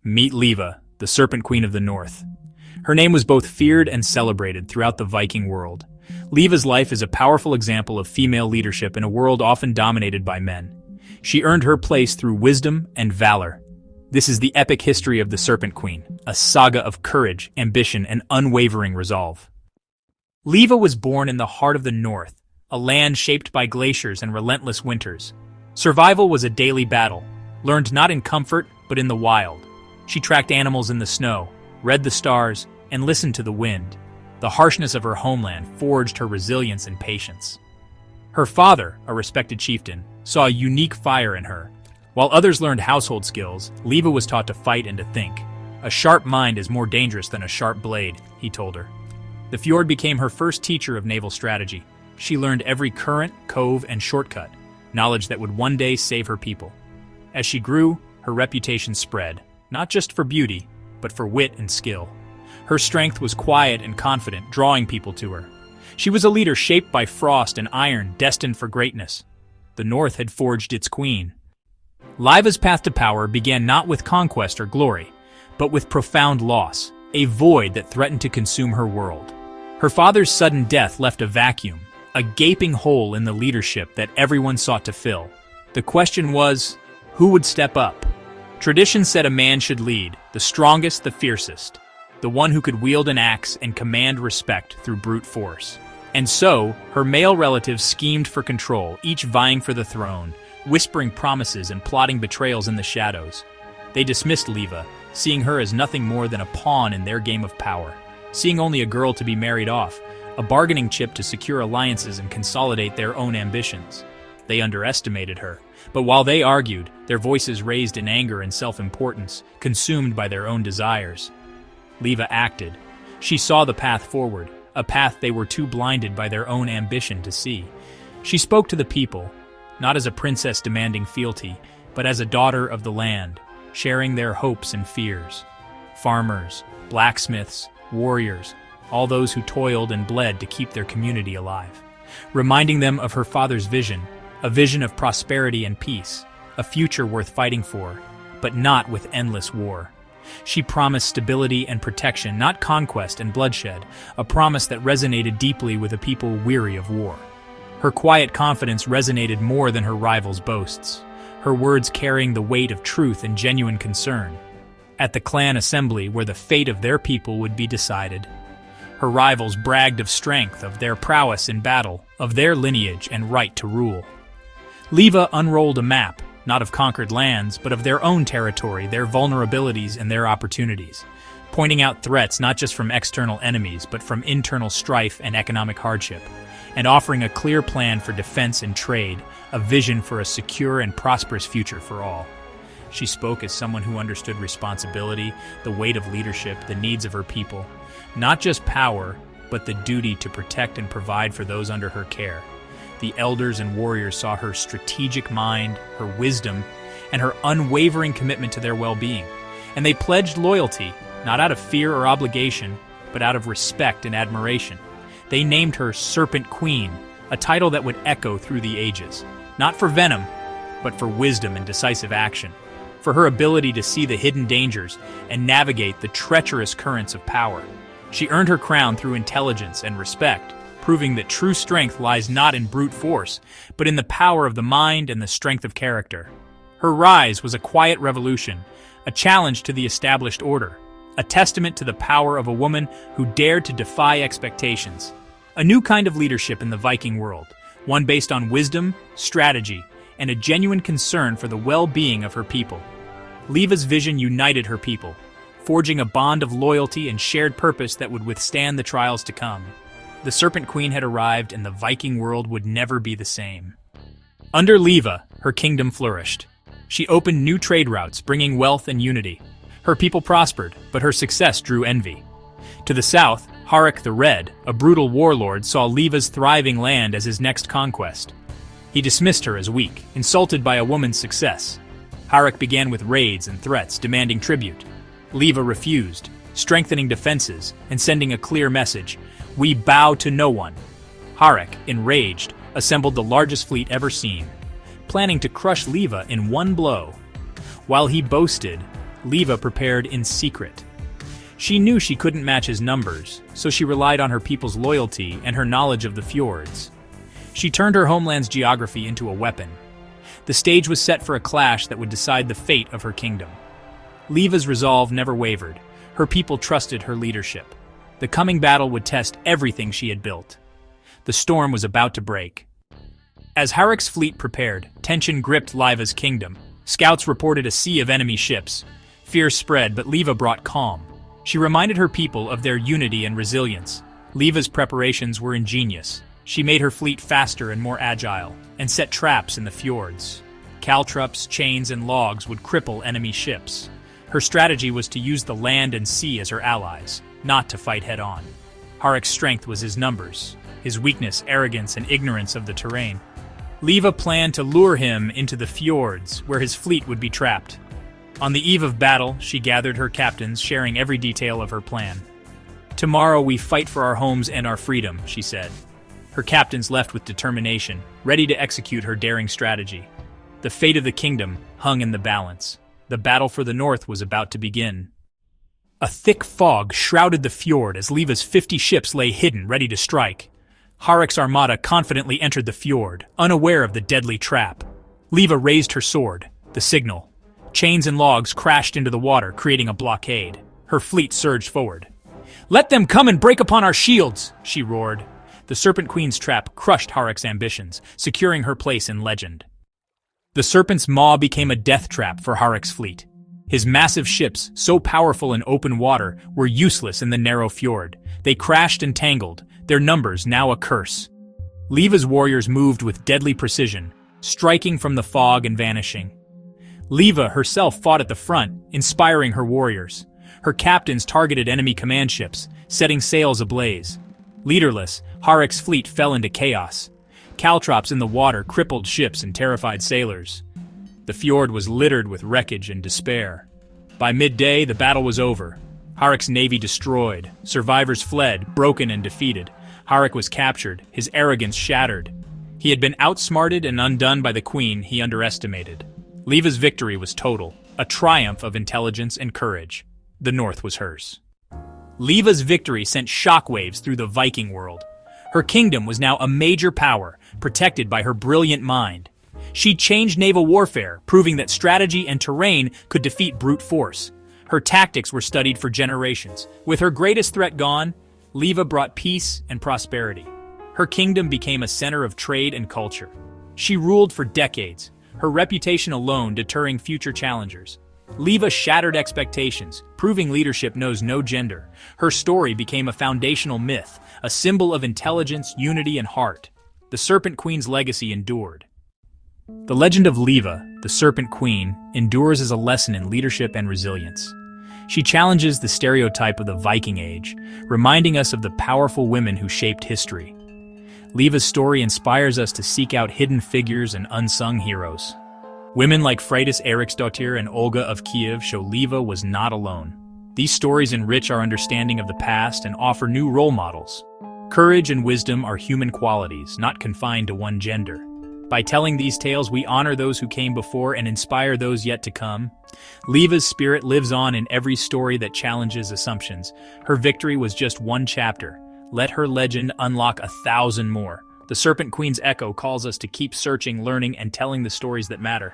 Meet Leva, the Serpent Queen of the North. Her name was both feared and celebrated throughout the Viking world. Leva's life is a powerful example of female leadership in a world often dominated by men. She earned her place through wisdom and valor. This is the epic history of the Serpent Queen, a saga of courage, ambition, and unwavering resolve. Leva was born in the heart of the North, a land shaped by glaciers and relentless winters. Survival was a daily battle, learned not in comfort, but in the wild. She tracked animals in the snow, read the stars, and listened to the wind. The harshness of her homeland forged her resilience and patience. Her father, a respected chieftain, saw a unique fire in her. While others learned household skills, Leva was taught to fight and to think. A sharp mind is more dangerous than a sharp blade, he told her. The Fjord became her first teacher of naval strategy. She learned every current, cove, and shortcut, knowledge that would one day save her people. As she grew, her reputation spread, not just for beauty, but for wit and skill. Her strength was quiet and confident, drawing people to her. She was a leader shaped by frost and iron, destined for greatness. The North had forged its queen. Leva's path to power began not with conquest or glory, but with profound loss, a void that threatened to consume her world. Her father's sudden death left a vacuum, a gaping hole in the leadership that everyone sought to fill. The question was, who would step up? Tradition said a man should lead, the strongest, the fiercest, the one who could wield an axe and command respect through brute force. And so, her male relatives schemed for control, each vying for the throne, whispering promises and plotting betrayals in the shadows. They dismissed Leva, seeing her as nothing more than a pawn in their game of power, seeing only a girl to be married off, a bargaining chip to secure alliances and consolidate their own ambitions. They underestimated her, but while they argued, their voices raised in anger and self-importance, consumed by their own desires. Leva acted. She saw the path forward, a path they were too blinded by their own ambition to see. She spoke to the people, not as a princess demanding fealty, but as a daughter of the land, sharing their hopes and fears. Farmers, blacksmiths, warriors, all those who toiled and bled to keep their community alive. Reminding them of her father's vision, a vision of prosperity and peace, a future worth fighting for, but not with endless war. She promised stability and protection, not conquest and bloodshed, a promise that resonated deeply with a people weary of war. Her quiet confidence resonated more than her rivals' boasts, her words carrying the weight of truth and genuine concern. At the clan assembly, where the fate of their people would be decided, her rivals bragged of strength, of their prowess in battle, of their lineage and right to rule. Leva unrolled a map, not of conquered lands, but of their own territory, their vulnerabilities and their opportunities, pointing out threats not just from external enemies, but from internal strife and economic hardship, and offering a clear plan for defense and trade, a vision for a secure and prosperous future for all. She spoke as someone who understood responsibility, the weight of leadership, the needs of her people, not just power, but the duty to protect and provide for those under her care. The elders and warriors saw her strategic mind, her wisdom, and her unwavering commitment to their well-being, and they pledged loyalty, not out of fear or obligation, but out of respect and admiration. They named her Serpent Queen, a title that would echo through the ages, not for venom, but for wisdom and decisive action, for her ability to see the hidden dangers and navigate the treacherous currents of power. She earned her crown through intelligence and respect, proving that true strength lies not in brute force, but in the power of the mind and the strength of character. Her rise was a quiet revolution, a challenge to the established order, a testament to the power of a woman who dared to defy expectations. A new kind of leadership in the Viking world, one based on wisdom, strategy, and a genuine concern for the well-being of her people. Leva's vision united her people, forging a bond of loyalty and shared purpose that would withstand the trials to come. The Serpent Queen had arrived, and the Viking world would never be the same. Under Leva, her kingdom flourished. She opened new trade routes, bringing wealth and unity. Her people prospered, but her success drew envy. To the south, Harik the Red, a brutal warlord, saw Leva's thriving land as his next conquest. He dismissed her as weak, insulted by a woman's success. Harik began with raids and threats, demanding tribute. Leva refused, strengthening defenses and sending a clear message: "We bow to no one." Harik, enraged, assembled the largest fleet ever seen, planning to crush Leva in one blow. While he boasted, Leva prepared in secret. She knew she couldn't match his numbers, so she relied on her people's loyalty and her knowledge of the fjords. She turned her homeland's geography into a weapon. The stage was set for a clash that would decide the fate of her kingdom. Leva's resolve never wavered. Her people trusted her leadership. The coming battle would test everything she had built. The storm was about to break. As Harek's fleet prepared, tension gripped Leva's kingdom. Scouts reported a sea of enemy ships. Fear spread, but Leva brought calm. She reminded her people of their unity and resilience. Leva's preparations were ingenious. She made her fleet faster and more agile, and set traps in the fjords. Caltrops, chains, and logs would cripple enemy ships. Her strategy was to use the land and sea as her allies, not to fight head-on. Harek's strength was his numbers, his weakness, arrogance, and ignorance of the terrain. Leva planned to lure him into the fjords, where his fleet would be trapped. On the eve of battle, she gathered her captains, sharing every detail of her plan. "Tomorrow we fight for our homes and our freedom," she said. Her captains left with determination, ready to execute her daring strategy. The fate of the kingdom hung in the balance. The battle for the north was about to begin. A thick fog shrouded the fjord as Leva's 50 ships lay hidden, ready to strike. Harek's armada confidently entered the fjord, unaware of the deadly trap. Leva raised her sword, the signal. Chains and logs crashed into the water, creating a blockade. Her fleet surged forward. "Let them come and break upon our shields!" she roared. The Serpent Queen's trap crushed Harek's ambitions, securing her place in legend. The Serpent's maw became a death trap for Harek's fleet. His massive ships, so powerful in open water, were useless in the narrow fjord. They crashed and tangled, their numbers now a curse. Leva's warriors moved with deadly precision, striking from the fog and vanishing. Leva herself fought at the front, inspiring her warriors. Her captains targeted enemy command ships, setting sails ablaze. Leaderless, Harek's fleet fell into chaos. Caltrops in the water crippled ships and terrified sailors. The fjord was littered with wreckage and despair. By midday, the battle was over. Harek's navy destroyed. Survivors fled, broken and defeated. Harek was captured, his arrogance shattered. He had been outsmarted and undone by the queen he underestimated. Leva's victory was total, a triumph of intelligence and courage. The north was hers. Leva's victory sent shockwaves through the Viking world. Her kingdom was now a major power, protected by her brilliant mind. She changed naval warfare, proving that strategy and terrain could defeat brute force. Her tactics were studied for generations. With her greatest threat gone, Leva brought peace and prosperity. Her kingdom became a center of trade and culture. She ruled for decades, her reputation alone deterring future challengers. Leva shattered expectations, proving leadership knows no gender. Her story became a foundational myth, a symbol of intelligence, unity, and heart. The Serpent Queen's legacy endured. The legend of Leva, the Serpent Queen, endures as a lesson in leadership and resilience. She challenges the stereotype of the Viking Age, reminding us of the powerful women who shaped history. Leva's story inspires us to seek out hidden figures and unsung heroes. Women like Freydis Eriksdottir and Olga of Kiev show Leva was not alone. These stories enrich our understanding of the past and offer new role models. Courage and wisdom are human qualities, not confined to one gender. By telling these tales, we honor those who came before and inspire those yet to come. Leva's spirit lives on in every story that challenges assumptions. Her victory was just one chapter. Let her legend unlock 1,000 more. The Serpent Queen's echo calls us to keep searching, learning, and telling the stories that matter.